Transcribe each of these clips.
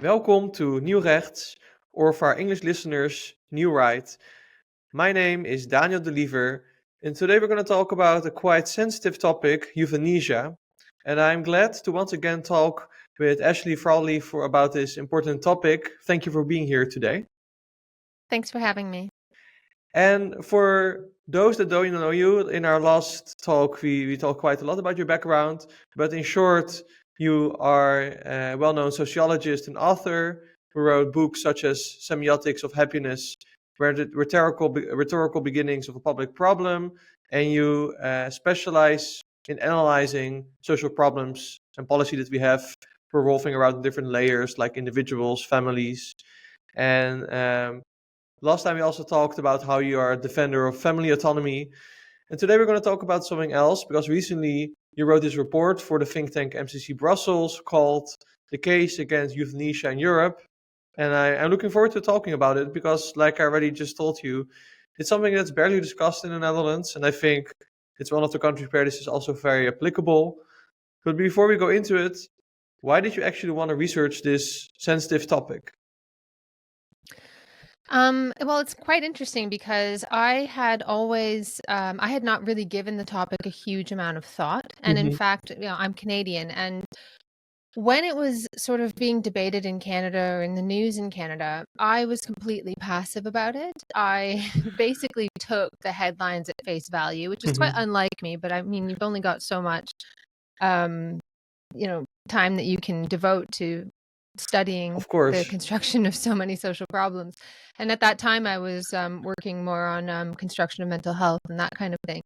Welcome to Nieuw Rechts, or for our English listeners, New Right. My name is Daniel de Liever, and today we're going to talk about a quite sensitive topic, euthanasia. And I'm glad to once again talk with Ashley Frawley about this important topic. Thank you for being here today. Thanks for having me. And for those that don't know you, in our last talk, we talked quite a lot about your background, but in short, you are a well-known sociologist and author who wrote books such as Semiotics of Happiness, where the rhetorical beginnings of a public problem, and you specialize in analyzing social problems and policy that we have revolving around different layers like individuals, families, and last time we also talked about how you are a defender of family autonomy. And today we're going to talk about something else because recently you wrote this report for the think tank MCC Brussels called The Case Against Euthanasia in Europe. And I'm looking forward to talking about it because, like I already just told you, it's something that's barely discussed in the Netherlands. And I think it's one of the countries where this is also very applicable. But before we go into it, why did you actually want to research this sensitive topic? Well, it's quite interesting because I had always, I had not really given the topic a huge amount of thought. And in fact, I'm Canadian. And when it was sort of being debated in Canada or in the news in Canada, I was completely passive about it. I basically took the headlines at face value, which is quite unlike me. But I mean, you've only got so much, time that you can devote to studying the construction of so many social problems. And at that time, I was working more on construction of mental health and that kind of thing.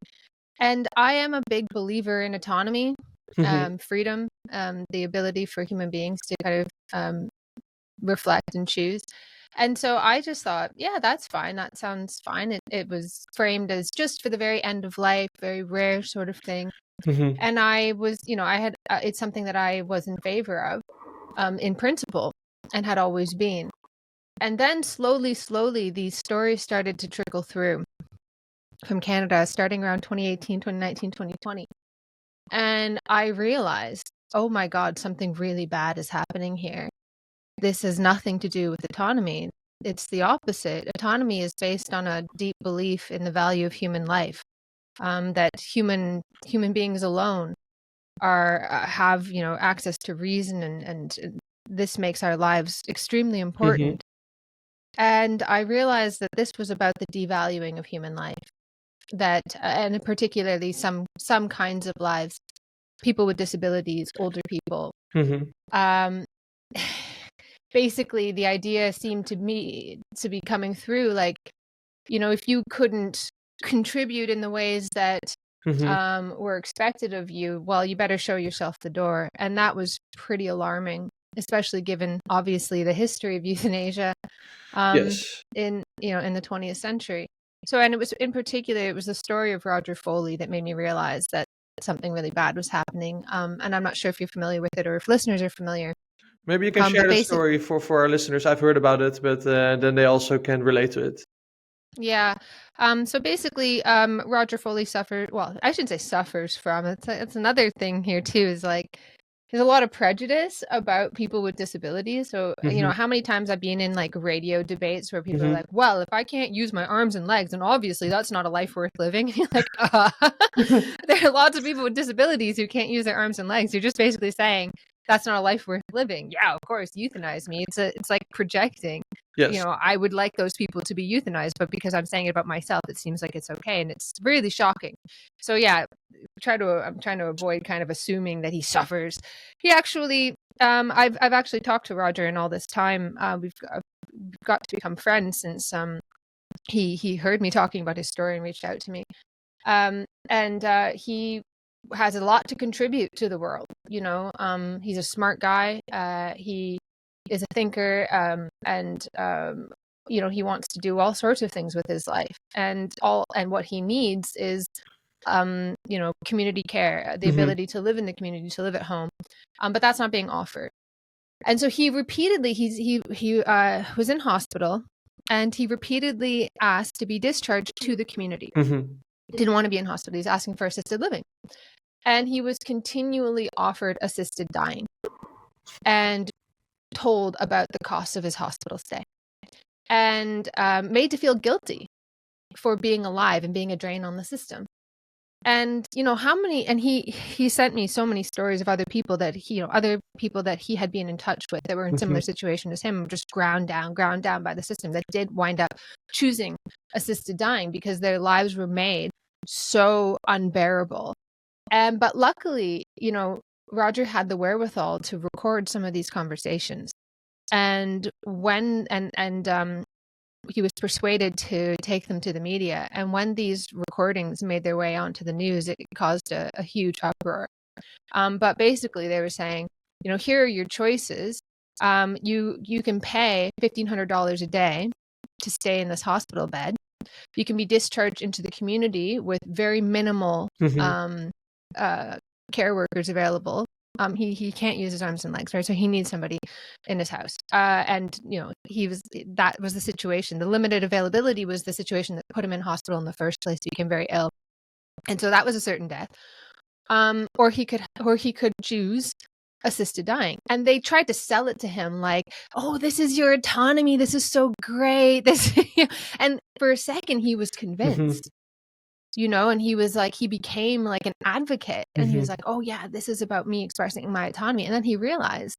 And I am a big believer in autonomy, freedom, the ability for human beings to kind of reflect and choose. And so I just thought, yeah, that's fine. That sounds fine. It was framed as just for the very end of life, very rare sort of thing. And I was, it's something that I was in favor of. In principle, and had always been. And then slowly, these stories started to trickle through from Canada, starting around 2018, 2019, 2020. And I realized, oh my God, something really bad is happening here. This has nothing to do with autonomy. It's the opposite. Autonomy is based on a deep belief in the value of human life, that human beings alone have access to reason, and this makes our lives extremely important. And I realized that this was about the devaluing of human life, that and particularly some kinds of lives, people with disabilities, older people. Basically the idea seemed to me to be coming through, like, if you couldn't contribute in the ways that were expected of you, well, you better show yourself the door. And that was pretty alarming, especially given obviously the history of euthanasia in the 20th century. So, and it was in particular, it was the story of Roger Foley that made me realize that something really bad was happening. And I'm not sure if you're familiar with it or if listeners are familiar. Maybe you can share the story for our listeners. I've heard about it, but then they also can relate to it. Yeah. So basically, Roger Foley suffered, well, I shouldn't say suffers from, it's another thing here too, is like, there's a lot of prejudice about people with disabilities. So, how many times I've been in like radio debates where people are like, well, if I can't use my arms and legs, then obviously that's not a life worth living. And you're like, there are lots of people with disabilities who can't use their arms and legs. You're just basically saying, that's not a life worth living. Yeah, of course, euthanize me. It's like projecting. Yes. I would like those people to be euthanized, but because I'm saying it about myself, it seems like it's okay, and it's really shocking. So yeah, I'm trying to avoid kind of assuming that he suffers. He actually, I've actually talked to Roger in all this time. We've got to become friends since he heard me talking about his story and reached out to me. And he has a lot to contribute to the world. He's a smart guy. He is a thinker, and he wants to do all sorts of things with his life, and what he needs is community care, the ability to live in the community, to live at home, but that's not being offered. And so he repeatedly he was in hospital, and he repeatedly asked to be discharged to the community. Didn't want to be in hospital. He's asking for assisted living, and he was continually offered assisted dying. And told about the cost of his hospital stay and made to feel guilty for being alive and being a drain on the system. And he sent me so many stories of other people that he had been in touch with that were in similar situation as him, just ground down by the system, that did wind up choosing assisted dying because their lives were made so unbearable. But luckily, Roger had the wherewithal to record some of these conversations. And he was persuaded to take them to the media. And when these recordings made their way onto the news, it caused a huge uproar. But basically, they were saying, here are your choices. You can pay $1,500 a day to stay in this hospital bed. You can be discharged into the community with very minimal care workers available. He can't use his arms and legs, right? So he needs somebody in his house. And that was the situation. The limited availability was the situation that put him in hospital in the first place. He became very ill. And so that was a certain death. Or he could choose assisted dying. And they tried to sell it to him like, oh, this is your autonomy. This is so great. And for a second he was convinced. And he became like an advocate, and he was like, oh yeah, this is about me expressing my autonomy. And then he realized,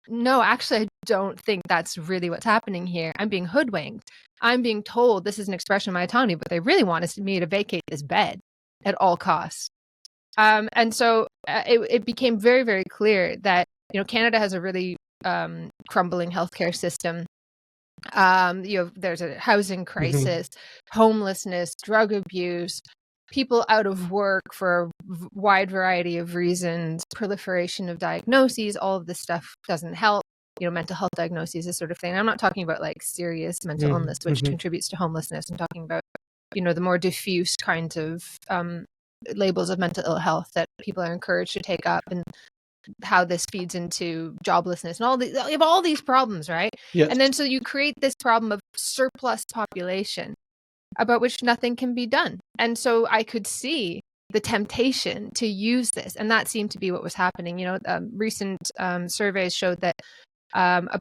no, actually, I don't think that's really what's happening here. I'm being hoodwinked. I'm being told this is an expression of my autonomy, but they really want me to vacate this bed at all costs. And so it became very, very clear that, Canada has a really crumbling healthcare system. There's a housing crisis, homelessness, drug abuse, people out of work for a wide variety of reasons, proliferation of diagnoses. All of this stuff doesn't help. Mental health diagnoses, this sort of thing. I'm not talking about like serious mental illness, which contributes to homelessness. I'm talking about, the more diffuse kinds of labels of mental ill health that people are encouraged to take up, and how this feeds into joblessness and all these problems, right? Yes. And then so you create this problem of surplus population about which nothing can be done. And so I could see the temptation to use this, and that seemed to be what was happening. Recent surveys showed that a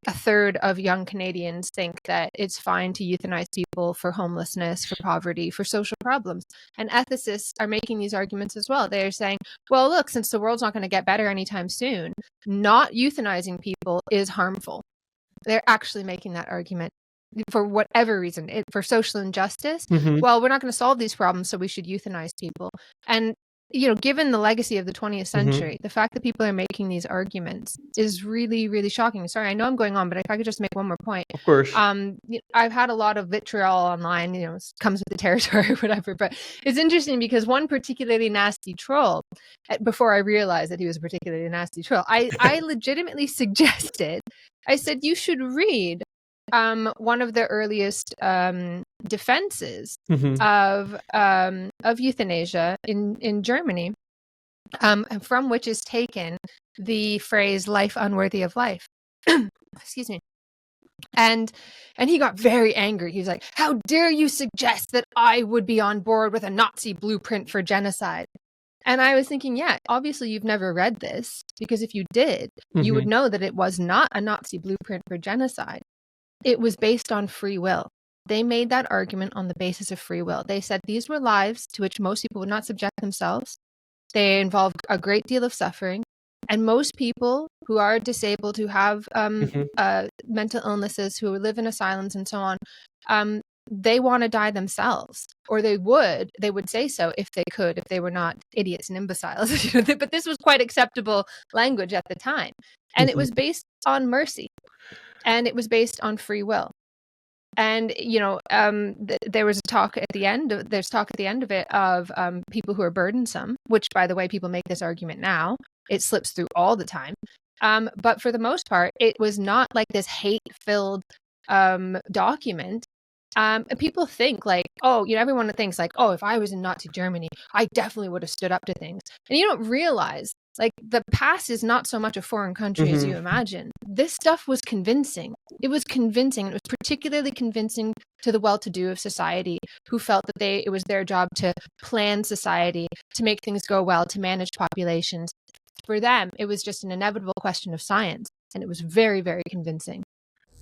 third of young Canadians think that it's fine to euthanize people for homelessness, for poverty, for social problems. And ethicists are making these arguments as well. They're saying, well, look, since the world's not going to get better anytime soon, not euthanizing people is harmful. They're actually making that argument for whatever reason, for social injustice. Well, we're not going to solve these problems, so we should euthanize people. And given the legacy of the 20th century, the fact that people are making these arguments is really, really shocking. Sorry, I know I'm going on, but if I could just make one more point. Of course. I've had a lot of vitriol online, it comes with the territory or whatever, but it's interesting because one particularly nasty troll, before I realized that he was a particularly nasty troll, I legitimately suggested, I said, you should read one of the earliest defenses of euthanasia in Germany, from which is taken the phrase "life unworthy of life." Excuse me. And he got very angry. He was like, "How dare you suggest that I would be on board with a Nazi blueprint for genocide?" And I was thinking, yeah, obviously you've never read this, because if you did, you would know that it was not a Nazi blueprint for genocide. It was based on free will. They made that argument on the basis of free will. They said these were lives to which most people would not subject themselves. They involved a great deal of suffering. And most people who are disabled, who have mental illnesses, who live in asylums and so on, they want to die themselves, or they would say so if they could, if they were not idiots and imbeciles. But this was quite acceptable language at the time. And it was based on mercy. And it was based on free will. And, there was talk at the end of it of people who are burdensome, which, by the way, people make this argument now. It slips through all the time. But for the most part, it was not like this hate-filled document. People think like, everyone thinks like, if I was in Nazi Germany, I definitely would have stood up to things. And you don't realize, like, the past is not so much a foreign country as you imagine. This stuff was convincing. It was convincing. It was particularly convincing to the well-to-do of society, who felt that it was their job to plan society, to make things go well, to manage populations. For them, it was just an inevitable question of science. And it was very, very convincing.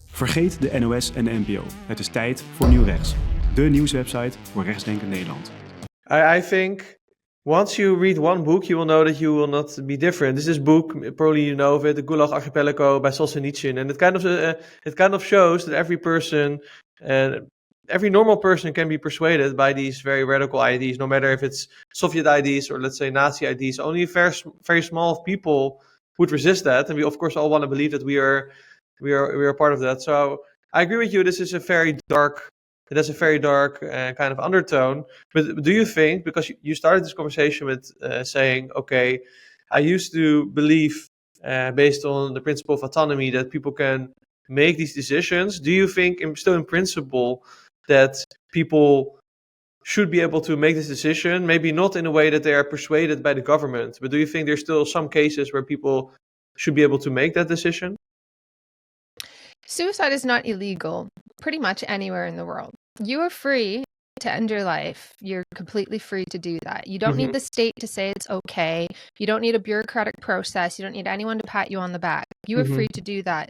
Vergeet de NOS en de NPO. Het is tijd voor Nieuw Rechts. De nieuwswebsite voor rechtsdenkend Nederland. I think once you read one book, you will know that you will not be different. This book, probably you know of it, the Gulag Archipelago by Solzhenitsyn, and it kind of shows that every person, every normal person can be persuaded by these very radical ideas, no matter if it's Soviet ideas or let's say Nazi ideas. Only a very small people would resist that, and we of course all want to believe that we are part of that. So I agree with you. This is a very dark. It has a very dark kind of undertone. But do you think, because you started this conversation with saying, okay, I used to believe, based on the principle of autonomy, that people can make these decisions. Do you think, still in principle, that people should be able to make this decision? Maybe not in a way that they are persuaded by the government, but do you think there's still some cases where people should be able to make that decision? Suicide is not illegal pretty much anywhere in the world. You are free to end your life. You're completely free to do that. You don't need the state to say it's okay. You don't need a bureaucratic process. You don't need anyone to pat you on the back. You are free to do that.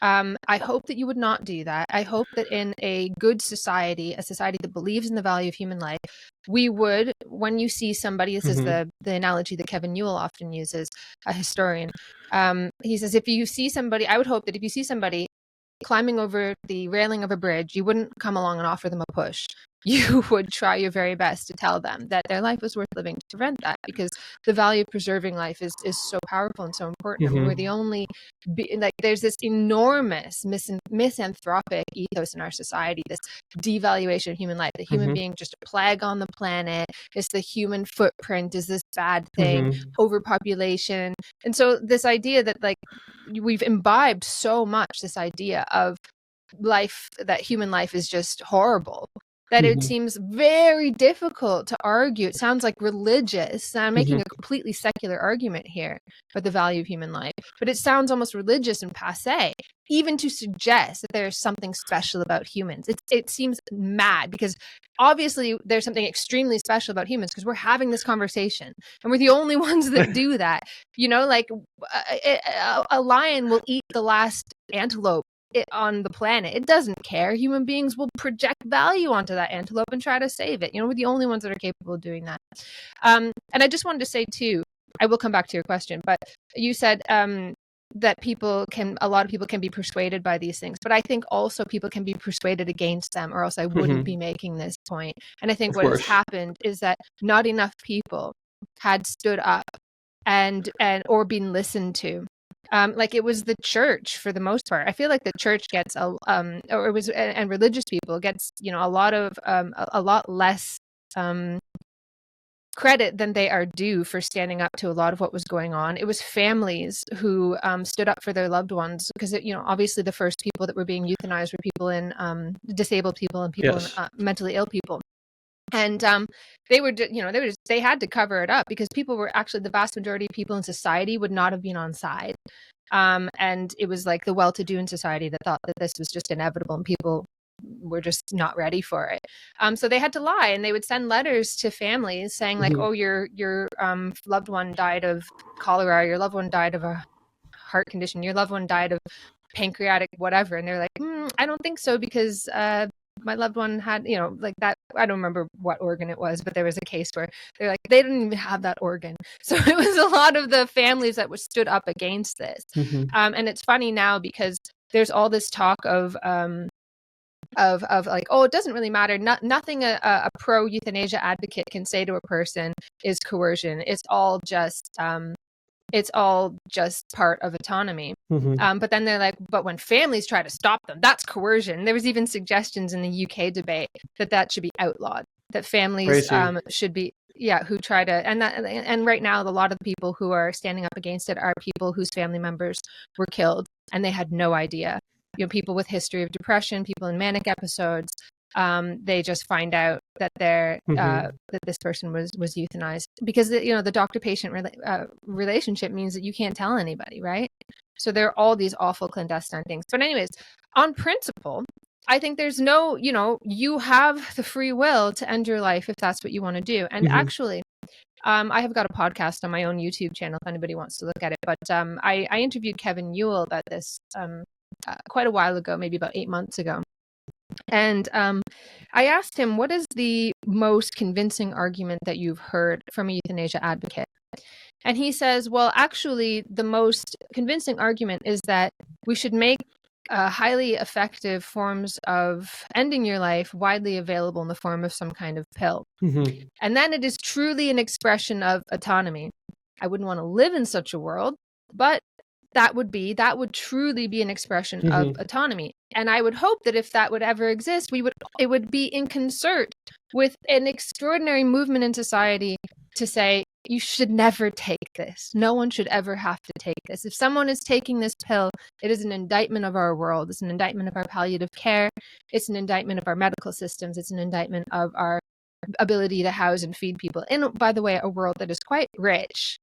I hope that you would not do that. I hope that in a good society, a society that believes in the value of human life, we would, when you see somebody, this is the analogy that Kevin Newell often uses, a historian. He says, if you see somebody, I would hope that if you see somebody climbing over the railing of a bridge, you wouldn't come along and offer them a push. You would try your very best to tell them that their life was worth living to prevent that, because the value of preserving life is so powerful and so important. I mean, we're the only, there's this enormous misanthropic ethos in our society, this devaluation of human life, the human being just a plague on the planet, it's the human footprint is this bad thing, overpopulation. And so this idea that we've imbibed so much this idea of life, that human life is just horrible, that it seems very difficult to argue. It sounds like religious. I'm making a completely secular argument here about the value of human life, but it sounds almost religious and passé, even to suggest that there's something special about humans. It seems mad, because obviously there's something extremely special about humans, because we're having this conversation and we're the only ones that do that. You know, like a lion will eat the last antelope on the planet. It doesn't care. Human beings will project value onto that antelope and try to save it. You know, we're the only ones that are capable of doing that. And I just wanted to say too, I will come back to your question, but you said that a lot of people can be persuaded by these things, but I think also people can be persuaded against them, or else I wouldn't be making this point. And I think what has happened is that not enough people had stood up and or been listened to. Like it was the church for the most part. I feel like the church gets and religious people gets, you know, a lot less credit than they are due for standing up to a lot of what was going on. It was families who stood up for their loved ones, because you know, obviously the first people that were being euthanized were people in disabled people and people in mentally ill people. And they had to cover it up, because people were actually, the vast majority of people in society would not have been on side. And it was like the well-to-do in society that thought that this was just inevitable, and people were just not ready for it. So they had to lie, and they would send letters to families saying like, oh, your loved one died of cholera, your loved one died of a heart condition, your loved one died of pancreatic whatever. And they're like, I don't think so, because my loved one had, you know, like that. I don't remember what organ it was, but there was a case where they're like, they didn't even have that organ. So it was a lot of the families that stood up against this. And it's funny now, because there's all this talk of like, oh, it doesn't really matter. Nothing a pro euthanasia advocate can say to a person is coercion. It's all just part of autonomy. But then they're like, but when families try to stop them, that's coercion. There was even suggestions in the UK debate that should be outlawed, that families should be, who try to, and right now, a lot of the people who are standing up against it are people whose family members were killed and they had no idea. You know, people with history of depression, people in manic episodes, they just find out that that this person was euthanized, because the doctor-patient relationship means that you can't tell anybody, right? So there are all these awful clandestine things. But anyways, on principle, I think there's no, you have the free will to end your life if that's what you want to do. And actually, I have got a podcast on my own YouTube channel if anybody wants to look at it. But I interviewed Kevin Newell about this quite a while ago, maybe about 8 months ago. And I asked him, what is the most convincing argument that you've heard from a euthanasia advocate? And he says, well, actually, the most convincing argument is that we should make highly effective forms of ending your life widely available in the form of some kind of pill. Mm-hmm. And then it is truly an expression of autonomy. I wouldn't want to live in such a world, but that would truly be an expression of autonomy. And I would hope that if that would ever exist, it would be in concert with an extraordinary movement in society to say, you should never take this. No one should ever have to take this. If someone is taking this pill, it is an indictment of our world. It's an indictment of our palliative care. It's an indictment of our medical systems. It's an indictment of our ability to house and feed people. And by the way, a world that is quite rich.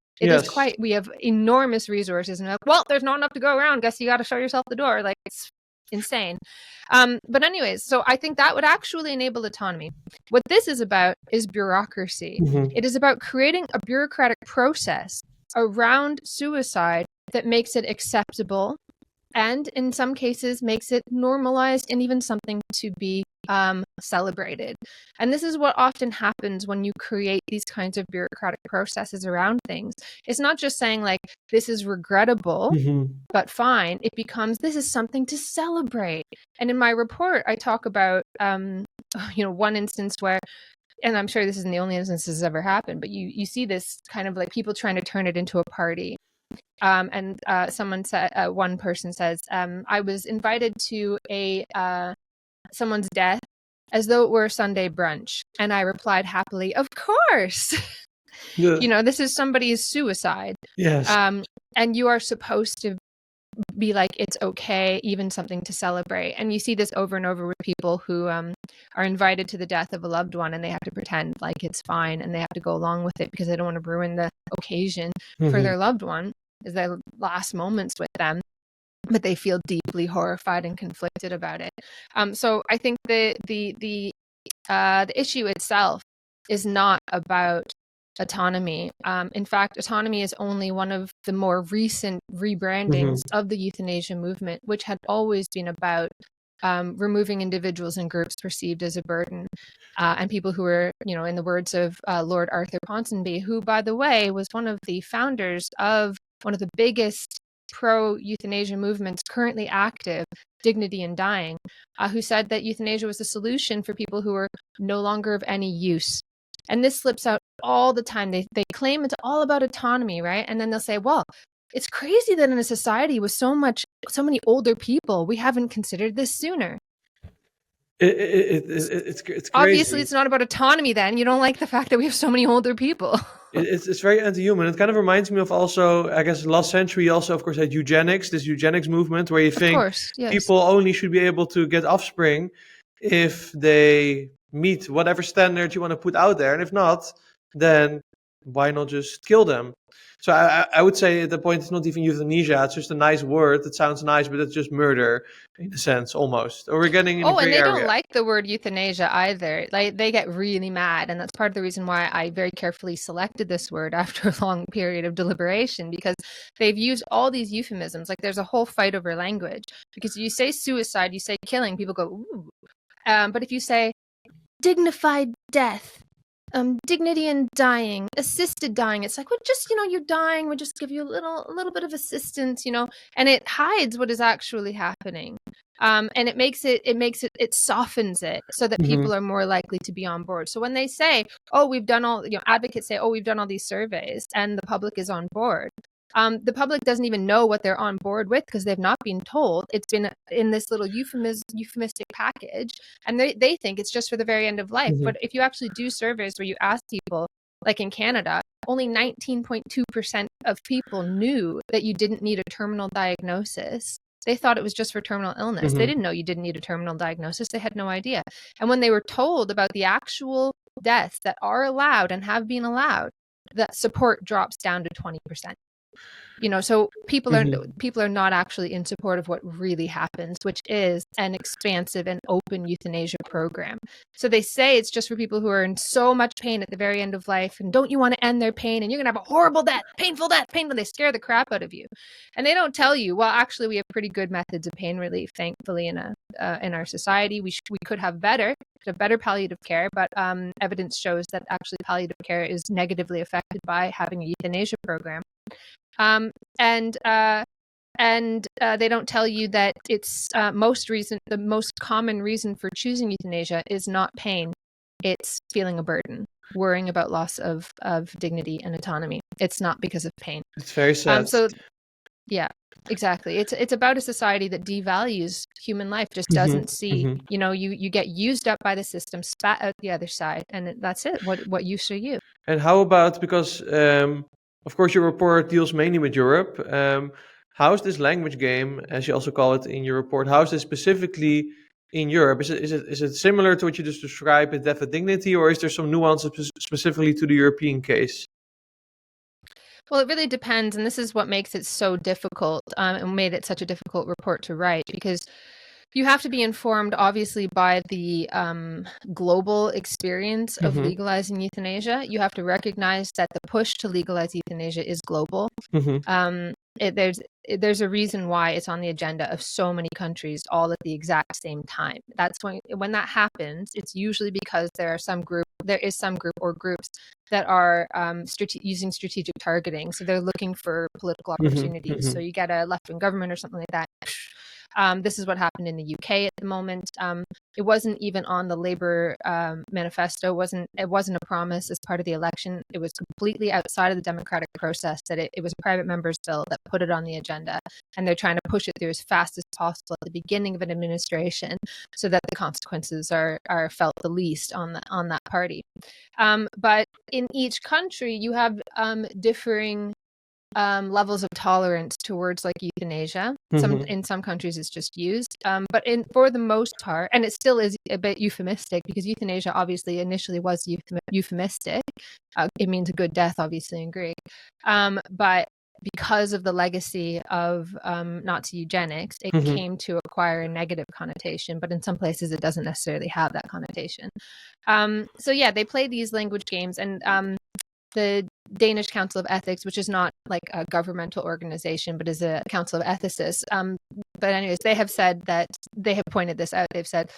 We have enormous resources, and well, there's not enough to go around. Guess you got to show yourself the door. Like, it's insane. But anyways, so I think that would actually enable autonomy. What this is about is bureaucracy. It is about creating a bureaucratic process around suicide that makes it acceptable, and in some cases makes it normalized and even something to be celebrated. And this is what often happens when you create these kinds of bureaucratic processes around things. It's not just saying like, this is regrettable, but fine. It becomes, this is something to celebrate. And in my report, I talk about, one instance where, and I'm sure this isn't the only instance this has ever happened, but you see this kind of like people trying to turn it into a party. And someone said, one person says, I was invited to someone's death as though it were Sunday brunch. And I replied happily, of course. Yeah. This is somebody's suicide. Yes. And you are supposed to be like, it's okay, even something to celebrate. And you see this over and over with people who are invited to the death of a loved one, and they have to pretend like it's fine, and they have to go along with it because they don't want to ruin the occasion for their loved one, is their last moments with them. But they feel deeply horrified and conflicted about it. So I think the issue itself is not about autonomy. In fact, autonomy is only one of the more recent rebrandings of the euthanasia movement, which had always been about removing individuals and groups perceived as a burden, and people who were, in the words of Lord Arthur Ponsonby, who, by the way, was one of the founders of one of the biggest pro-euthanasia movements currently active, Dignity in Dying, who said that euthanasia was a solution for people who were no longer of any use. And this slips out all the time. They claim it's all about autonomy, right? And then they'll say, well, it's crazy that in a society with so many older people, we haven't considered this sooner. It's crazy. Obviously, it's not about autonomy then. You don't like the fact that we have so many older people. It's very anti-human. It kind of reminds me of also, I guess, last century also, of course, had eugenics, this eugenics movement where you think people only should be able to get offspring if they meet whatever standards you want to put out there. And if not, then why not just kill them? So I would say at the point it's not even euthanasia. It's just a nice word that sounds nice, but it's just murder in a sense, almost. Or we're getting in a gray and they area. don't like the word euthanasia either. Like, they get really mad, and that's part of the reason why I very carefully selected this word after a long period of deliberation, because they've used all these euphemisms. Like, there's a whole fight over language, because you say suicide, you say killing, people go ooh. But if you say dignified death, dignity in dying, assisted dying, it's like, well, just, you're dying, we'll just give you a little bit of assistance, and it hides what is actually happening. And it softens it so that people are more likely to be on board. So when they say, oh, we've done all, advocates say, oh, we've done all these surveys and the public is on board. The public doesn't even know what they're on board with because they've not been told. It's been in this little euphemistic package, and they think it's just for the very end of life. But if you actually do surveys where you ask people, like in Canada, only 19.2% of people knew that you didn't need a terminal diagnosis. They thought it was just for terminal illness. They didn't know you didn't need a terminal diagnosis. They had no idea. And when they were told about the actual deaths that are allowed and have been allowed, that support drops down to 20%. So people Mm-hmm. are not actually in support of what really happens, which is an expansive and open euthanasia program. So they say it's just for people who are in so much pain at the very end of life, and don't you want to end their pain, and you're going to have a horrible death, painful death, painful. They scare the crap out of you, and they don't tell you, well, actually, we have pretty good methods of pain relief, thankfully, in our society. We could have better palliative care, but evidence shows that actually palliative care is negatively affected by having a euthanasia program. And they don't tell you that it's the most common reason for choosing euthanasia is not pain. It's feeling a burden, worrying about loss of dignity and autonomy. It's not because of pain. It's very sad. So yeah, exactly. It's about a society that devalues human life, just doesn't see, you get used up by the system, spat out the other side, and that's it. What use are you? And how about, because of course your report deals mainly with Europe, how's this language game, as you also call it in your report, how's this specifically in Europe? Is it similar to what you just described with death with dignity, or is there some nuances specifically to the European case? Well, it really depends, and this is what makes it so difficult, and made it such a difficult report to write, because you have to be informed, obviously, by the global experience of Mm-hmm. legalizing euthanasia. You have to recognize that the push to legalize euthanasia is global. Mm-hmm. There's a reason why it's on the agenda of so many countries all at the exact same time. That's when that happens, it's usually because there is some group or groups that are using strategic targeting. So they're looking for political opportunities. Mm-hmm. So you get a left-wing government or something like that. This is what happened in the UK at the moment. It wasn't even on the Labour manifesto. It wasn't a promise as part of the election. It was completely outside of the democratic process. That it was a private member's bill that put it on the agenda, and they're trying to push it through as fast as possible at the beginning of an administration, so that the consequences are felt the least on that party. But in each country, you have differing levels of tolerance towards like euthanasia. In some countries it's just used, but for the most part, and it still is a bit euphemistic, because euthanasia obviously initially was euphemistic. It means a good death, obviously, in Greek, but because of the legacy of Nazi eugenics, it came to acquire a negative connotation, but in some places it doesn't necessarily have that connotation. So yeah, they play these language games, and the Danish Council of Ethics, which is not like a governmental organization, but is a council of ethicists. But anyways, they have said that they have pointed this out. They've said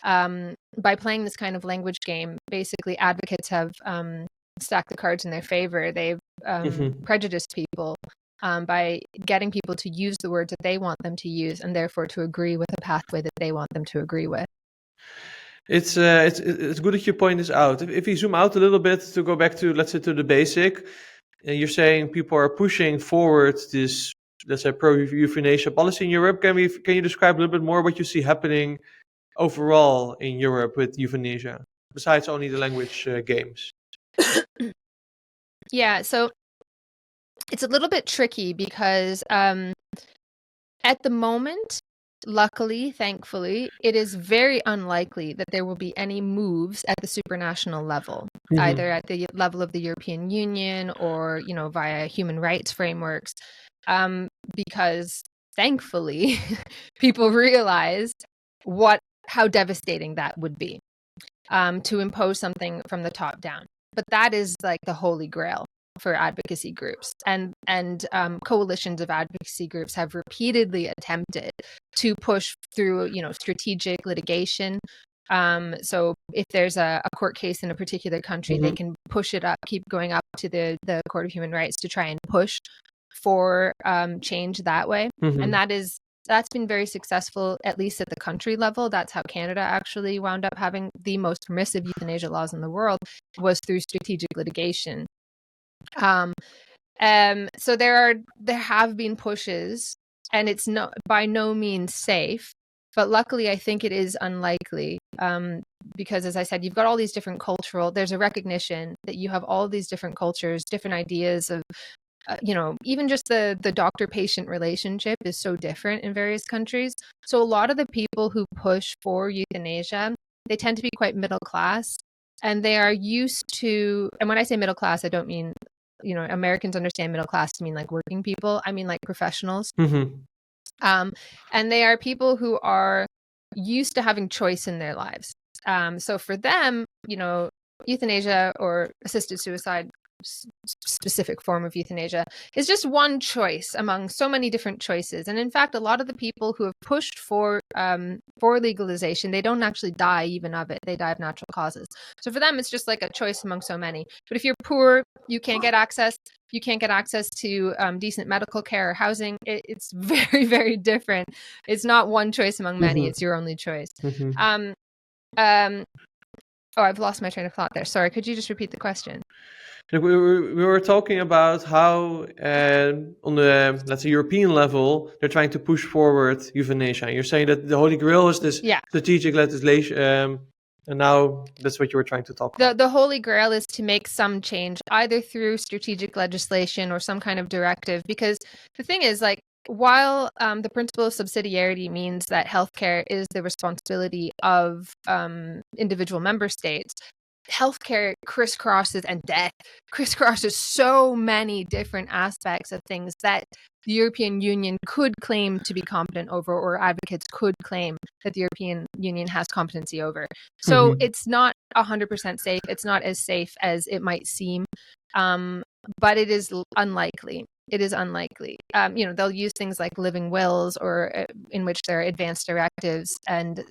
by playing this kind of language game, basically advocates have stacked the cards in their favor. They've prejudiced people by getting people to use the words that they want them to use, and therefore to agree with a pathway that they want them to agree with. It's good that you point this out. If you zoom out a little bit to go back to, let's say, to the basic, you're saying people are pushing forward this, let's say, pro-euthanasia policy in Europe. Can you describe a little bit more what you see happening overall in Europe with euthanasia, besides only the language games? Yeah, so it's a little bit tricky because at the moment, luckily, thankfully, it is very unlikely that there will be any moves at the supranational level, either at the level of the European Union or, via human rights frameworks, because thankfully, people realize how devastating that would be, to impose something from the top down. But that is like the holy grail for advocacy groups, and coalitions of advocacy groups have repeatedly attempted to push through, strategic litigation. So if there's a court case in a particular country, they can push it up, keep going up to the Court of Human Rights to try and push for change that way. And that's been very successful, at least at the country level. That's how Canada actually wound up having the most permissive euthanasia laws in the world, was through strategic litigation. So there have been pushes, and it's by no means safe, but luckily I think it is unlikely, because, as I said, you've got all these different there's a recognition that you have all these different cultures, different ideas of, even just the doctor-patient relationship is so different in various countries. So a lot of the people who push for euthanasia, they tend to be quite middle class, and they are used to, and when I say middle class, I don't mean Americans understand middle class to mean like working people. I mean like professionals. Mm-hmm. And they are people who are used to having choice in their lives. So for them, euthanasia or assisted suicide, specific form of euthanasia, is just one choice among so many different choices. And in fact, a lot of the people who have pushed for legalization, they don't actually die even of it. They die of natural causes. So for them, it's just like a choice among so many. But if you're poor, you can't get access. You can't get access to decent medical care or housing. It's very, very different. It's not one choice among many. Mm-hmm. It's your only choice. Mm-hmm. I've lost my train of thought there. Sorry, could you just repeat the question? We were talking about how on the, let's say, European level, they're trying to push forward euthanasia. And you're saying that the Holy Grail is this strategic legislation, and now that's what you were trying to talk about. The Holy Grail is to make some change, either through strategic legislation or some kind of directive. Because the thing is, like, while the principle of subsidiarity means that healthcare is the responsibility of individual member states, healthcare crisscrosses and death crisscrosses so many different aspects of things that the European Union could claim to be competent over, or advocates could claim that the European Union has competency over. So it's not 100% safe. It's not as safe as it might seem, but it is unlikely. It is unlikely. They'll use things like living wills, or in which there are advanced directives, and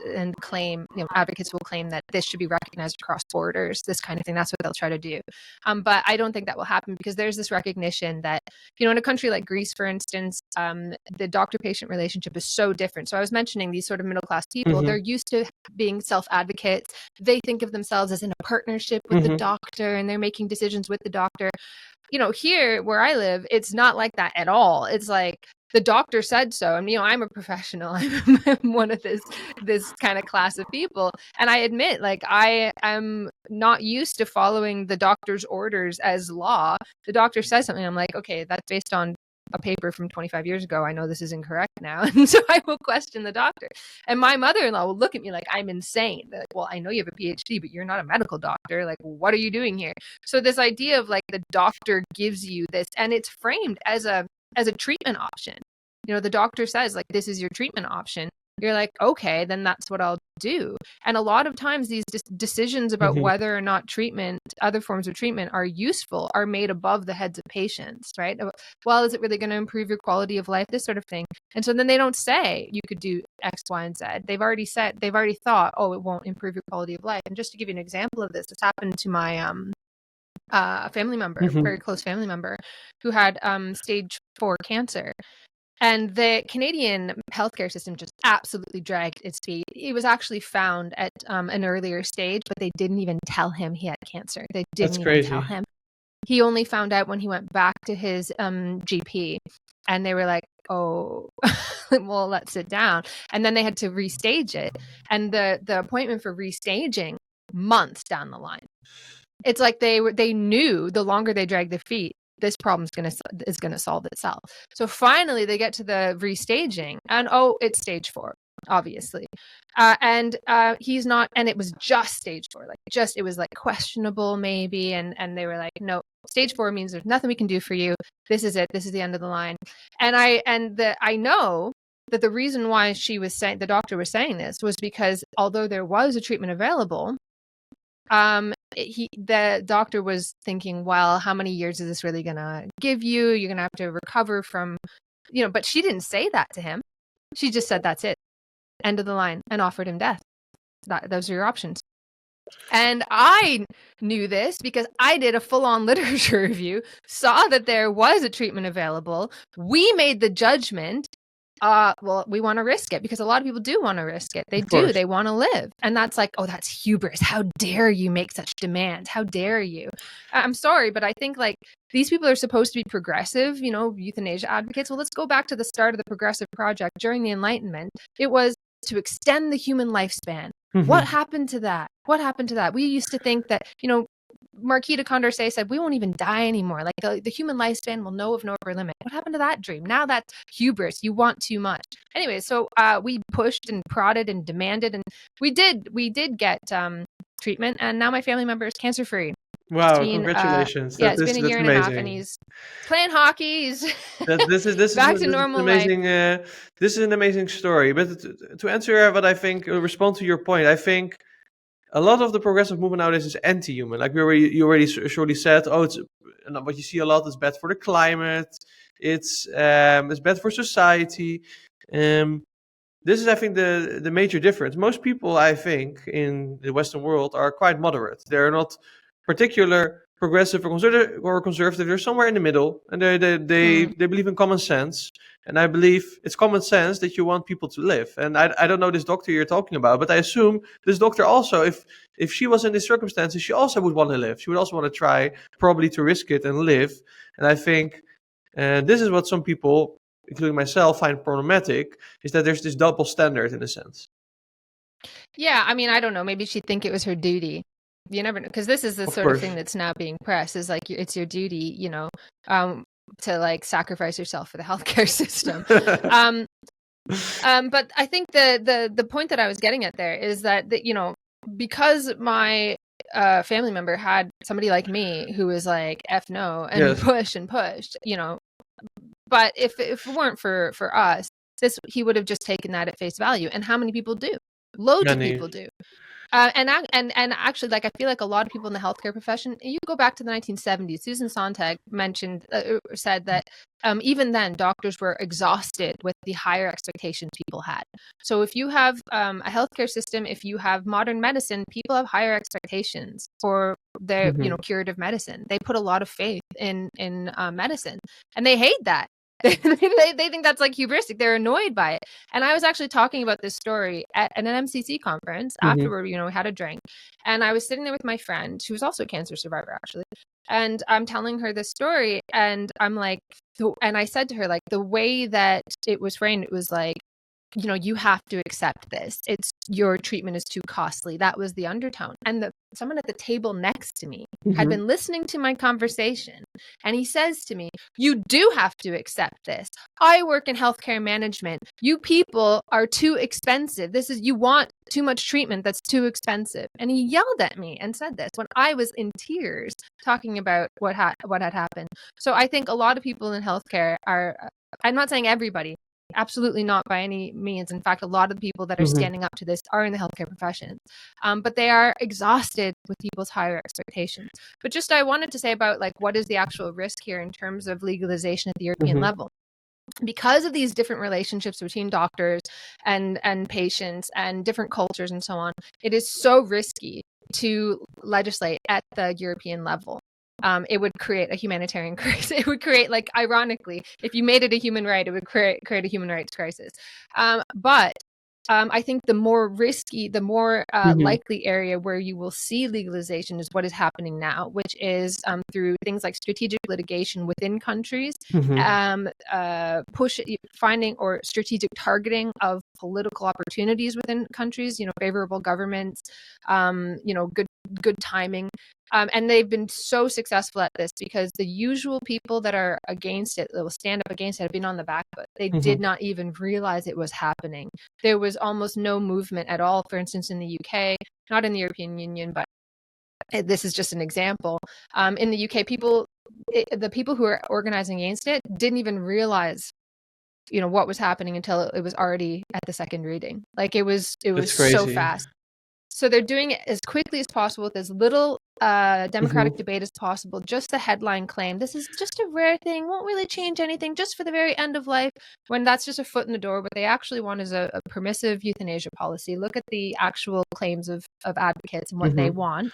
claim, advocates will claim that this should be recognized across borders, this kind of thing. That's what they'll try to do. But I don't think that will happen, because there's this recognition that, in a country like Greece, for instance, the doctor-patient relationship is so different. So I was mentioning these sort of middle-class people, they're used to being self-advocates. They think of themselves as in a partnership with the doctor, and they're making decisions with the doctor. Here where I live, it's not like that at all. It's like the doctor said so. And, I'm a professional. I'm one of this kind of class of people. And I admit, like, I am not used to following the doctor's orders as law. The doctor says something, I'm like, okay, that's based on a paper from 25 years ago. I know this is incorrect now. And so I will question the doctor. And my mother-in-law will look at me like I'm insane. They're like, well, I know you have a PhD, but you're not a medical doctor. Like, what are you doing here? So this idea of like the doctor gives you this, and it's framed as a treatment option. The doctor says, like, this is your treatment option. You're like, okay, then that's what I'll do. And a lot of times these decisions about whether or not other forms of treatment are useful, are made above the heads of patients, right? Well, is it really going to improve your quality of life? This sort of thing. And so then they don't say you could do X, Y, and Z. They've already thought, oh, it won't improve your quality of life. And just to give you an example of this, it's happened to my family member, very close family member, who had stage 4 cancer. And the Canadian healthcare system just absolutely dragged its feet. He was actually found at an earlier stage, but they didn't even tell him he had cancer. They didn't even tell him. He only found out when he went back to his GP, and they were like, oh, well, let's sit down. And then they had to restage it. And the appointment for restaging, months down the line. It's like they knew the longer they dragged their feet, this problem is gonna solve itself. So finally, they get to the restaging, and it's stage 4, obviously, and he's not, and it was just stage 4, it was like questionable maybe, and they were like, no, stage 4 means there's nothing we can do for you. This is it. This is the end of the line. And I know that the reason why the doctor was saying this was because although there was a treatment available, the doctor was thinking, well, how many years is this really gonna give you? You're gonna have to recover from, but she didn't say that to him. She just said, that's it, end of the line, and offered him death. Those are your options. And I knew this because I did a full-on literature review, saw that there was a treatment available. We made the judgment, well, we want to risk it, because a lot of people do want to risk it. They do. They want to live. And that's like, oh, that's hubris. How dare you make such demands? How dare you? I'm sorry, but I think like these people are supposed to be progressive, euthanasia advocates. Well, let's go back to the start of the progressive project during the Enlightenment. It was to extend the human lifespan. What happened to that? We used to think that, Marquis de Condorcet said, we won't even die anymore. Like the human lifespan will know of no upper limit. What happened to that dream? Now that's hubris. You want too much. Anyway, so we pushed and prodded and demanded, and we did get treatment, and now my family member is cancer-free. Wow, been congratulations. yeah, it's been a That's year and a half, and amazing. he's playing hockey. He's This back is to this is an normal life. amazing this is an amazing story. But to answer what I think, respond to your point, I think a lot of the progressive movement nowadays is anti-human. Like you already surely said, oh, it's and what you see a lot is bad for the climate. It's bad for society. Um, this is, I think, the major difference. Most people, I think, in the Western world are quite moderate. They're not particular progressive or conservative. They're somewhere in the middle, and they believe in common sense. And I believe it's common sense that you want people to live. And I don't know this doctor you're talking about, but I assume this doctor also, if she was in these circumstances, she also would want to live. She would also want to try, probably to risk it and live. And I think this is what some people, including myself, find problematic, is that there's this double standard in a sense. Yeah, I mean, I don't know. Maybe she'd think it was her duty. You never know, because this is the Of sort of course. thing that's now being pressed. Is like it's your duty, to like sacrifice yourself for the healthcare system. But I think the point that I was getting at there is that because my family member had somebody like me who was like F no and Yes. pushed, but if it weren't for us, he would have just taken that at face value. And how many people do? Loads of Many. people do. And actually, like, I feel like a lot of people in the healthcare profession, you go back to the 1970s, Susan Sontag said that even then doctors were exhausted with the higher expectations people had. So if you have a healthcare system, if you have modern medicine, people have higher expectations for their curative medicine. They put a lot of faith in medicine, and they hate that. they think that's like hubristic. They're annoyed by it. And I was actually talking about this story at an MCC conference. Afterward, we had a drink, and I was sitting there with my friend who was also a cancer survivor, actually. And I'm telling her this story, and I'm like, and I said to her, like, the way that it was framed, it was like, you have to accept this. Your treatment is too costly. That was the undertone. And someone at the table next to me had been listening to my conversation. And he says to me, you do have to accept this. I work in healthcare management. You people are too expensive. You want too much treatment that's too expensive. And he yelled at me and said this when I was in tears talking about what had happened. So I think a lot of people in healthcare I'm not saying everybody, absolutely not by any means. In fact, a lot of the people that are standing up to this are in the healthcare professions, but they are exhausted with people's higher expectations. But just I wanted to say about like what is the actual risk here in terms of legalization at the European level. Because of these different relationships between doctors and patients and different cultures and so on, it is so risky to legislate at the European level. It would create a humanitarian crisis. It would create, like, ironically, if you made it a human right, it would create a human rights crisis. But I think the more risky, the more likely area where you will see legalization is what is happening now, which is through things like strategic litigation within countries, finding or strategic targeting of political opportunities within countries, favorable governments, good timing. And they've been so successful at this because the usual people that are against it, that will stand up against it, have been on the back foot. They did not even realize it was happening. There was almost no movement at all, for instance, in the UK, not in the European Union, but this is just an example. In the UK, the people who are organizing against it didn't even realize what was happening until it was already at the second reading. Like it was so fast. So they're doing it as quickly as possible with as little democratic debate as possible. Just the headline claim, this is just a rare thing, won't really change anything, just for the very end of life, when that's just a foot in the door. What they actually want is a permissive euthanasia policy. Look at the actual claims of advocates and what they want.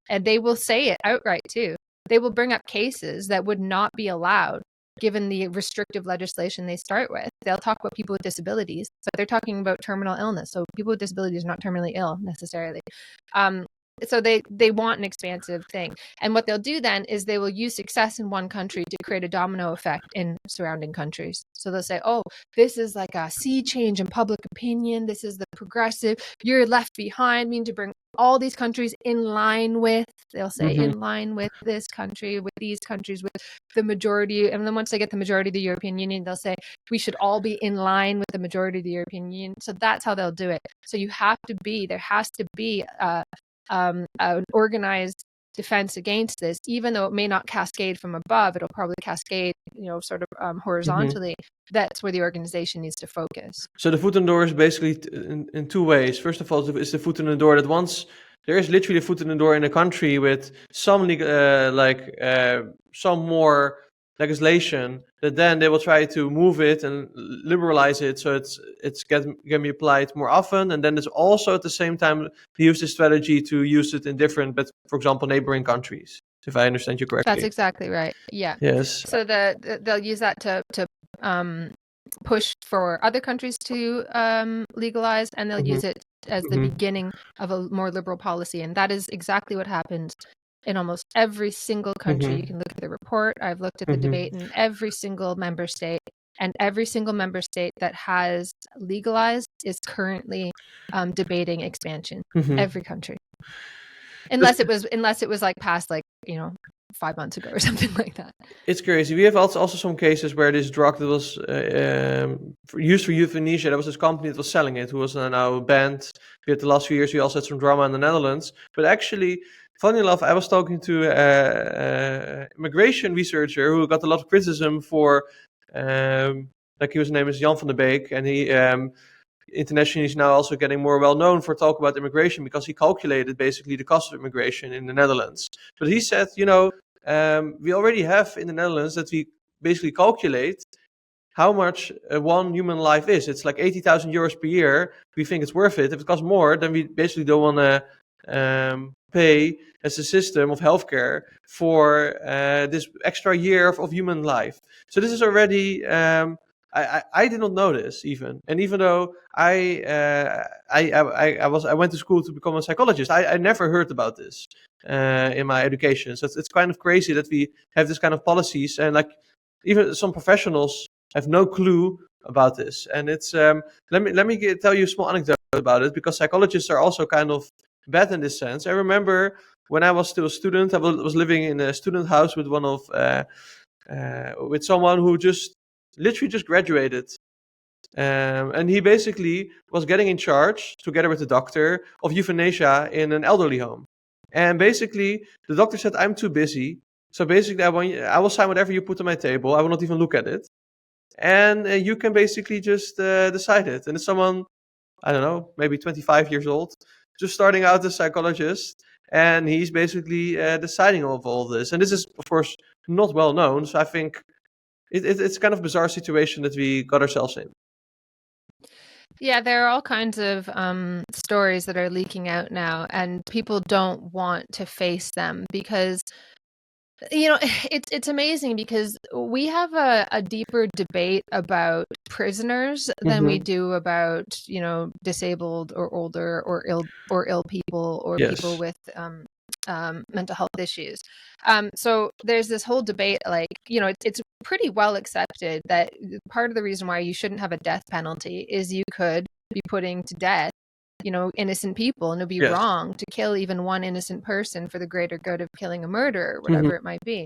And they will say it outright too. They will bring up cases that would not be allowed given the restrictive legislation they start with. They'll talk about people with disabilities, but they're talking about terminal illness. So people with disabilities are not terminally ill necessarily. So they want an expansive thing. And what they'll do then is they will use success in one country to create a domino effect in surrounding countries. So they'll say, oh, this is like a sea change in public opinion. This is the progressive, you're left behind, mean to bring all these countries in line with, they'll say, in line with this country, with these countries, with the majority. And then once they get the majority of the European Union, they'll say, we should all be in line with the majority of the European Union. So that's how they'll do it. So there has to be an organized defense against this, even though it may not cascade from above, it'll probably cascade, sort of horizontally. That's where the organization needs to focus. So the foot in the door is basically in two ways. First of all, it's the foot in the door that once there is literally a foot in the door in a country with some some more legislation, that then they will try to move it and liberalize it so it's can be applied more often. And then there's also at the same time use the strategy to use it in different, but for example, neighboring countries. If I understand you correctly. That's exactly right. Yeah. Yes. So they'll use that to push for other countries to legalize, and they'll use it as the beginning of a more liberal policy. And that is exactly what happens in almost every single country. You can look at the report. I've looked at the debate in every single member state, and every single member state that has legalized is currently debating expansion. Every country, unless it was like passed 5 months ago or something like that. It's crazy. We have also some cases where this drug that was used for euthanasia, there was this company that was selling it, who was now banned. We had the last few years, we also had some drama in the Netherlands. But actually, funny enough, I was talking to an immigration researcher who got a lot of criticism for, his name is Jan van der Beek, and he internationally is now also getting more well known for talk about immigration because he calculated basically the cost of immigration in the Netherlands. But he said, we already have in the Netherlands that we basically calculate how much one human life is. It's like 80,000 euros per year. We think it's worth it. If it costs more, then we basically don't want to pay as a system of healthcare for this extra year of human life. So this is already. I did not know this even, and even though I went to school to become a psychologist, I never heard about this in my education. So it's kind of crazy that we have this kind of policies, and even some professionals have no clue about this. And it's let me tell you a small anecdote about it, because psychologists are also kind of bad in this sense. I remember when I was still a student, I was living in a student house with with someone who literally just graduated, and he basically was getting in charge together with the doctor of euthanasia in an elderly home. And basically the doctor said, I'm too busy, so basically I will sign whatever you put on my table. I will not even look at it, and you can basically just decide it. And it's someone, I don't know, maybe 25 years old, just starting out as a psychologist, and he's basically deciding of all this. And this is of course not well known, so I think it's kind of a bizarre situation that we got ourselves in. Yeah, there are all kinds of stories that are leaking out now, and people don't want to face them because, it's amazing because we have a deeper debate about prisoners than we do about, disabled or older or ill people or people with mental health issues. So there's this whole debate, it's pretty well accepted that part of the reason why you shouldn't have a death penalty is you could be putting to death, innocent people, and it would be wrong to kill even one innocent person for the greater good of killing a murderer, whatever it might be.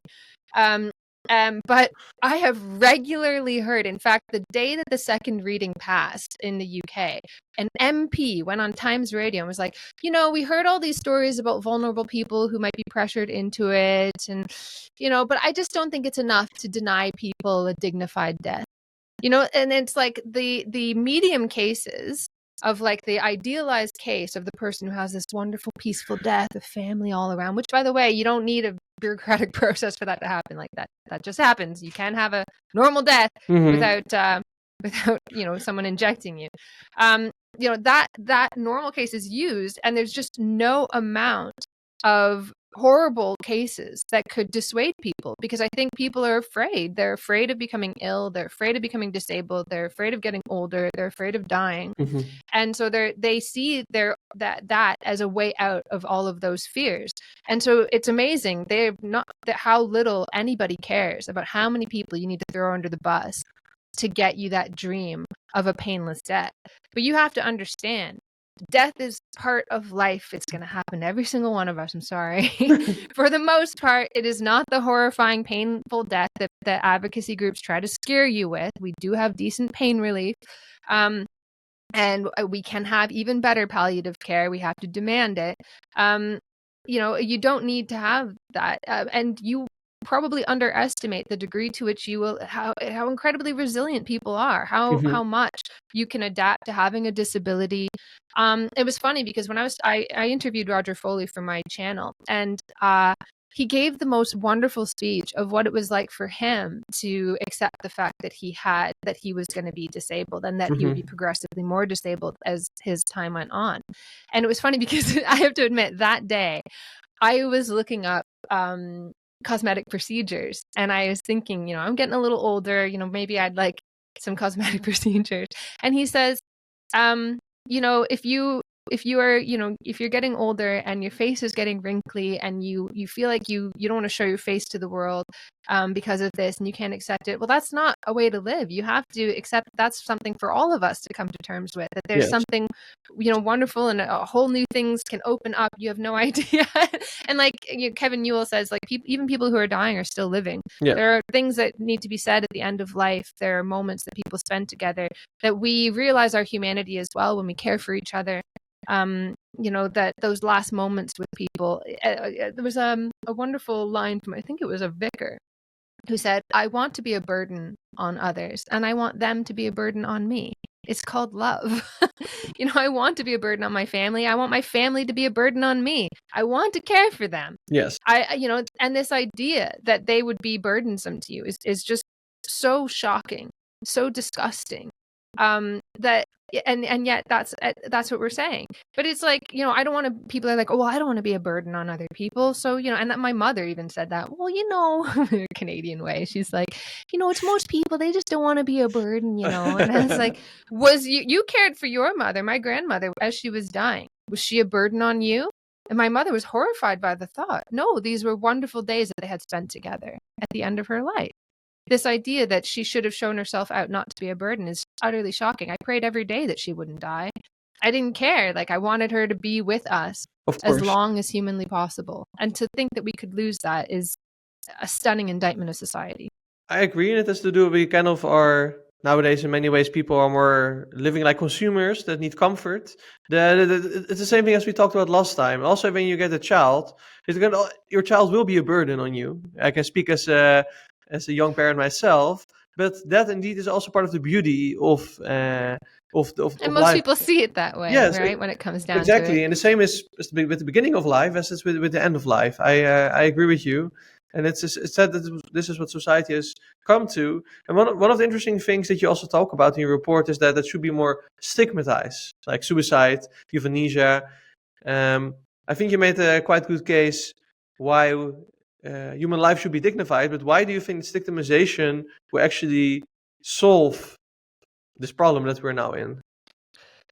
But I have regularly heard, in fact, the day that the second reading passed in the UK, an MP went on Times Radio and was like, we heard all these stories about vulnerable people who might be pressured into it. And, but I just don't think it's enough to deny people a dignified death. And it's like the medium cases of the idealized case of the person who has this wonderful, peaceful death, a family all around, which, by the way, you don't need a bureaucratic process for that to happen like that. That just happens. You can have a normal death without someone injecting you. That normal case is used, and there's just no amount of horrible cases that could dissuade people, because I think people are afraid. They're afraid of becoming ill. They're afraid of becoming disabled. They're afraid of getting older. They're afraid of dying. And so they see that as a way out of all of those fears. And so it's amazing how little anybody cares about how many people you need to throw under the bus to get you that dream of a painless death. But you have to understand, death is part of life. It's going to happen to every single one of us. I'm sorry. For the most part, it is not the horrifying, painful death that the advocacy groups try to scare you with. We do have decent pain relief. And we can have even better palliative care. We have to demand it. you don't need to have that. And you probably underestimate the degree to which how incredibly resilient people are, how much you can adapt to having a disability. It was funny because when I interviewed Roger Foley for my channel, and he gave the most wonderful speech of what it was like for him to accept the fact that he was going to be disabled, and that he would be progressively more disabled as his time went on. And it was funny because I have to admit, that day I was looking up cosmetic procedures, and I was thinking, I'm getting a little older, maybe I'd like some cosmetic procedures. And he says, if you're getting older and your face is getting wrinkly, and you feel like you don't want to show your face to the world because of this, and you can't accept it, well, that's not a way to live. You have to accept that's something for all of us to come to terms with, that there's something wonderful, and a whole new things can open up. You have no idea. And like Kevin Newell says, like even people who are dying are still living. There are things that need to be said at the end of life. There are moments that people spend together, that we realize our humanity as well when we care for each other. That those last moments with people. There was a wonderful line from, I think it was a vicar, who said, "I want to be a burden on others, and I want them to be a burden on me. It's called love." I want to be a burden on my family. I want my family to be a burden on me. I want to care for them. Yes. And this idea that they would be burdensome to you is just so shocking, so disgusting. That and yet that's what we're saying. But it's like, I don't want to, people are like, oh, well, I don't want to be a burden on other people. So, and that my mother even said that, well, Canadian way. She's like, it's most people, they just don't want to be a burden, And I was like, you cared for your mother, my grandmother, as she was dying. Was she a burden on you? And my mother was horrified by the thought. No, these were wonderful days that they had spent together at the end of her life. This idea that she should have shown herself out not to be a burden is utterly shocking. I prayed every day that she wouldn't die. I didn't care. Like, I wanted her to be with us as long as humanly possible. And to think that we could lose that is a stunning indictment of society. I agree, and it has to do with kind of our, nowadays in many ways people are more living like consumers that need comfort. It's the same thing as we talked about last time. Also, when you get a child, your child will be a burden on you. I can speak as a young parent myself, but that indeed is also part of the beauty of and most life. People see it that way, right? When it comes down to it. Exactly, and the same is with the beginning of life as it's with the end of life. I agree with you, and it's said that this is what society has come to. And one of the interesting things that you also talk about in your report is that should be more stigmatized, like suicide, euthanasia. I think you made a quite good case why human life should be dignified, but why do you think stigmatization will actually solve this problem that we're now in?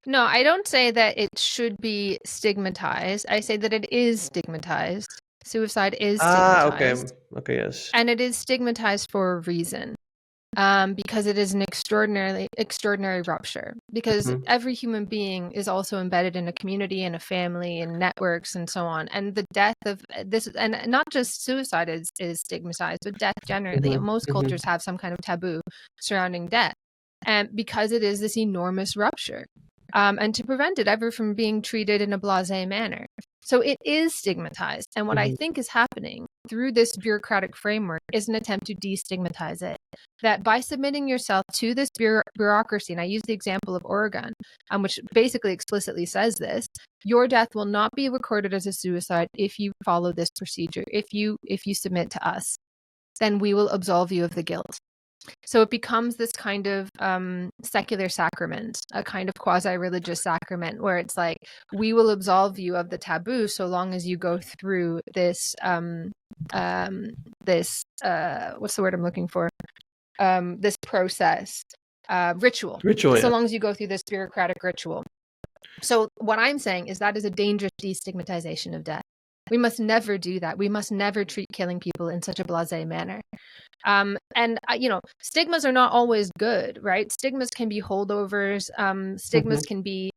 No, I don't say that it should be stigmatized. I say that it is stigmatized. Suicide is stigmatized. Okay, yes. And it is stigmatized for a reason. Because it is an extraordinary rupture. Because every human being is also embedded in a community and a family and networks and so on. And the death of this, and not just suicide is stigmatized, but death generally. And most cultures have some kind of taboo surrounding death, and because it is this enormous rupture, and to prevent it ever from being treated in a blasé manner. So it is stigmatized. And what I think is happening through this bureaucratic framework is an attempt to destigmatize it. That by submitting yourself to this bureaucracy, and I use the example of Oregon, which basically explicitly says this, your death will not be recorded as a suicide if you follow this procedure. If you submit to us, then we will absolve you of the guilt. So it becomes this kind of secular sacrament, a kind of quasi-religious sacrament, where it's like, we will absolve you of the taboo so long as you go through this, what's the word I'm looking for? This process, ritual. So long as you go through this bureaucratic ritual. So what I'm saying is that is a dangerous destigmatization of death. We must never do that. We must never treat killing people in such a blasé manner. And stigmas are not always good, right? Stigmas can be holdovers. Stigmas can be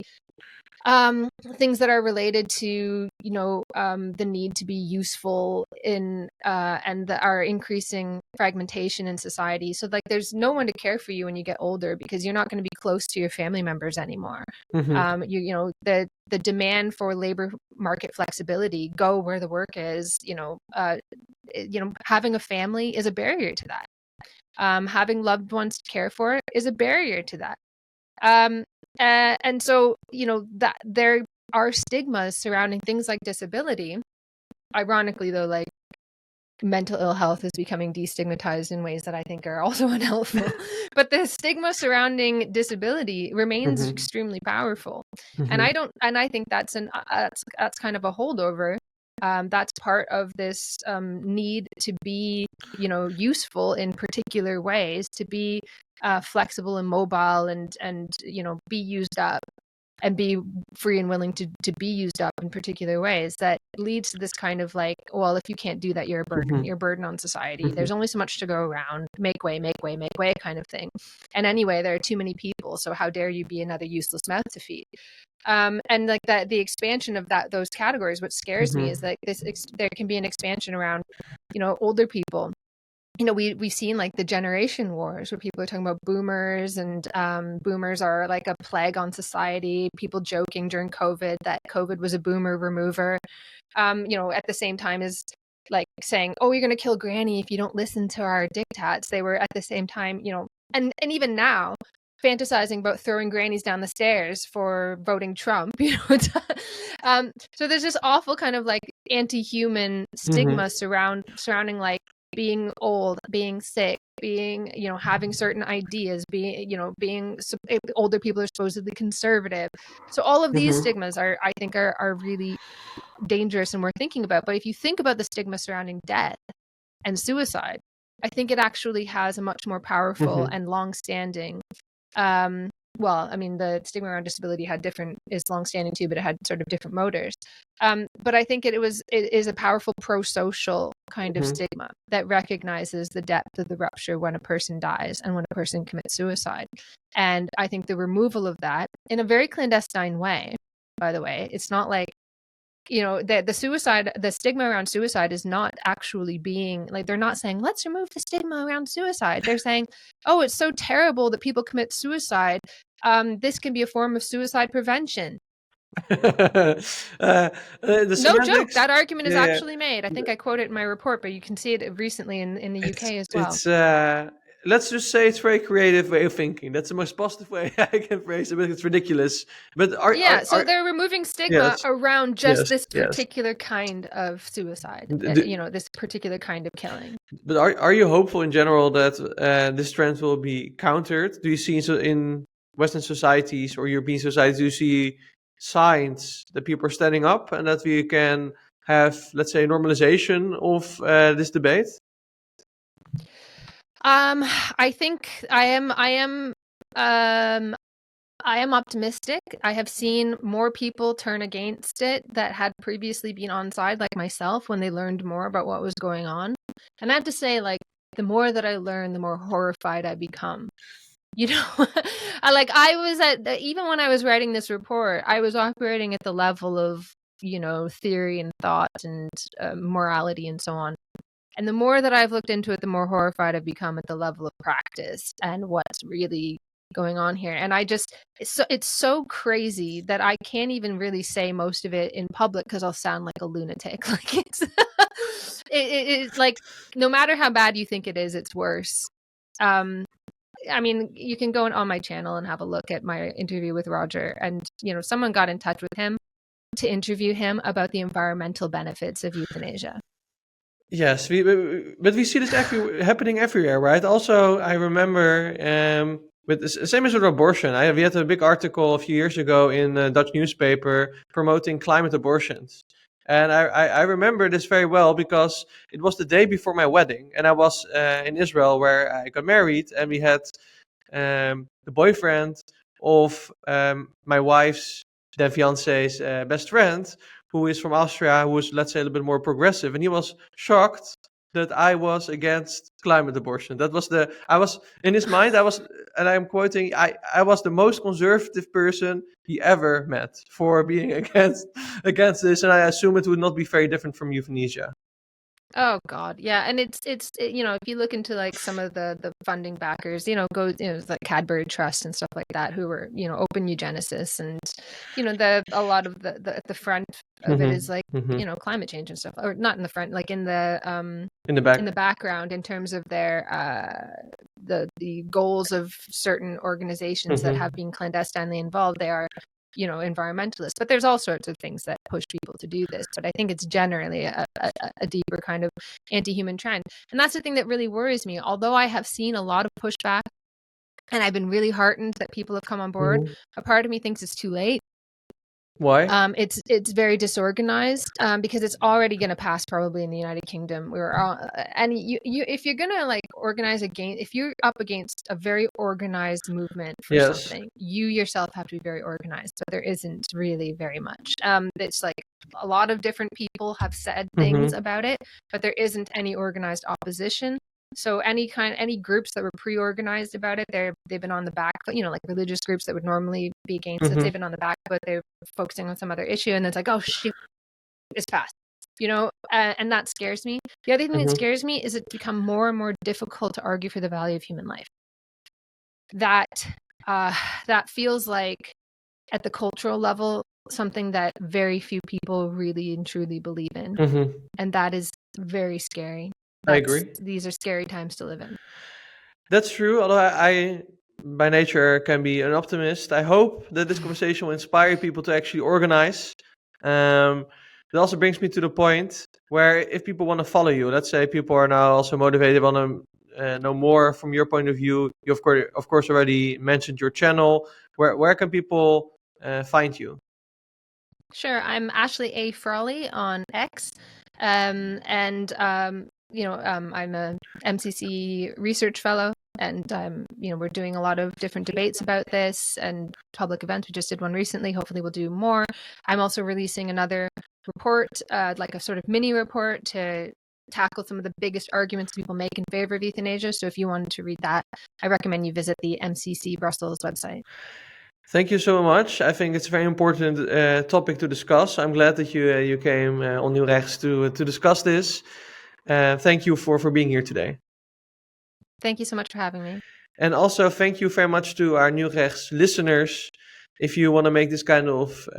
Things that are related to, the need to be useful in, and our increasing fragmentation in society. So like, there's no one to care for you when you get older because you're not going to be close to your family members anymore. The demand for labor market flexibility, go where the work is, having a family is a barrier to that. Having loved ones to care for is a barrier to that. And so, that there are stigmas surrounding things like disability. Ironically, though, like, mental ill health is becoming destigmatized in ways that I think are also unhelpful. But the stigma surrounding disability remains extremely powerful. And I think that's kind of a holdover. That's part of this need to be, useful in particular ways, to be flexible and mobile, and be used up, and be free and willing to be used up in particular ways, that leads to this kind of like, well, if you can't do that, you're a burden. You're a burden on society. There's only so much to go around. Make way, make way, make way kind of thing. And anyway, there are too many people, so how dare you be another useless mouth to feed? And like that, the expansion of those categories, what scares me is that there can be an expansion around, older people. We've seen like the generation wars where people are talking about boomers, and boomers are like a plague on society. People joking during COVID that COVID was a boomer remover. At the same time as like saying, oh, you're going to kill granny if you don't listen to our diktats. They were at the same time, and even now fantasizing about throwing grannies down the stairs for voting Trump. So there's this awful kind of like anti-human stigma surrounding like being old, being sick, being, having certain ideas, being older people are supposedly conservative. So all of these stigmas I think are really dangerous and worth thinking about. But if you think about the stigma surrounding death and suicide, I think it actually has a much more powerful and long-standing, the stigma around disability is long-standing too, but it had sort of different motors. But I think it is a powerful pro-social kind of stigma that recognizes the depth of the rupture when a person dies and when a person commits suicide. And I think the removal of that in a very clandestine way, by the way, it's not like, the stigma around suicide is not actually being like, they're not saying, let's remove the stigma around suicide. They're saying, oh, it's so terrible that people commit suicide. This can be a form of suicide prevention. No joke. That argument is actually made. I think I quote it in my report, but you can see it recently in the UK as well. Let's just say it's a very creative way of thinking. That's the most positive way I can phrase it, but it's ridiculous. But so they're removing stigma around just this particular kind of suicide, this particular kind of killing. But are you hopeful in general that this trend will be countered? Do you see in Western societies or European societies, do you see signs that people are standing up and that we can have, let's say, normalization of this debate? I think I am optimistic. I have seen more people turn against it that had previously been on side, like myself, when they learned more about what was going on. And I have to say, like, the more that I learn, the more horrified I become. I was even when I was writing this report, I was operating at the level of, theory and thought and morality and so on. And the more that I've looked into it, the more horrified I've become at the level of practice and what's really going on here. And it's so crazy that I can't even really say most of it in public because I'll sound like a lunatic. Like it's like, no matter how bad you think it is, it's worse. You can go on my channel and have a look at my interview with Roger. And, someone got in touch with him to interview him about the environmental benefits of euthanasia. Yes, but we see this happening everywhere, right? Also, I remember with the same as with abortion. We had a big article a few years ago in a Dutch newspaper promoting climate abortions. And I remember this very well because it was the day before my wedding. And I was in Israel where I got married. And we had the boyfriend of my wife's, then fiance's best friend, who is from Austria, who is, let's say, a little bit more progressive. And he was shocked that I was against climate abortion. That was in his mind, I and I'm quoting, I was the most conservative person he ever met for being against this, and I assume it would not be very different from euthanasia. Oh God, yeah, and it's if you look into like some of the funding backers, like Cadbury Trust and stuff like that, who were open eugenicists, and a lot of the front of it is like climate change and stuff, or not in the front, like in the back. in the background, in terms of their the goals of certain organizations that have been clandestinely involved. They are environmentalists, but there's all sorts of things that push people to do this. But I think it's generally a deeper kind of anti-human trend. And that's the thing that really worries me. Although I have seen a lot of pushback and I've been really heartened that people have come on board, a part of me thinks it's too late. Why? It's very disorganized because it's already going to pass probably in the United Kingdom. If you're going to like organize if you're up against a very organized movement for something, you yourself have to be very organized. But there isn't really very much. It's like a lot of different people have said things about it, but there isn't any organized opposition. So any groups that were pre-organized about it, they've been on the back, like religious groups that would normally be against it, they've been on the back, but they're focusing on some other issue, and it's like, oh shoot, it's passed, and that scares me. The other thing that scares me is it's become more and more difficult to argue for the value of human life. That feels like at the cultural level something that very few people really and truly believe in, and that is very scary. I agree. These are scary times to live in. That's true, although I by nature can be an optimist. I hope that this conversation will inspire people to actually organize. It also brings me to the point where if people want to follow you, let's say people are now also motivated, want to know more from your point of view. You of course already mentioned your channel. Where can people find you? Sure, I'm Ashley A. Frawley on X, I'm a MCC research fellow, and we're doing a lot of different debates about this and public events. We just did one recently. Hopefully we'll do more. I'm also releasing another report, like a sort of mini report to tackle some of the biggest arguments people make in favor of euthanasia. So if you wanted to read that, I recommend you visit the MCC Brussels website. Thank you so much. I think it's a very important topic to discuss. I'm glad that you came on Nieuw Rechts to discuss this. Thank you for being here today. Thank you so much for having me. And also thank you very much to our Nieuw Rechts listeners. If you want to make this kind of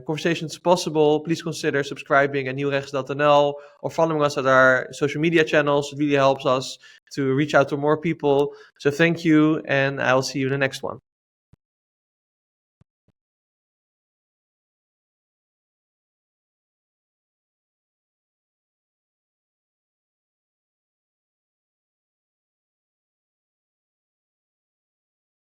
conversations possible, please consider subscribing at nieuwrechts.nl or following us at our social media channels. It really helps us to reach out to more people. So thank you, and I'll see you in the next one.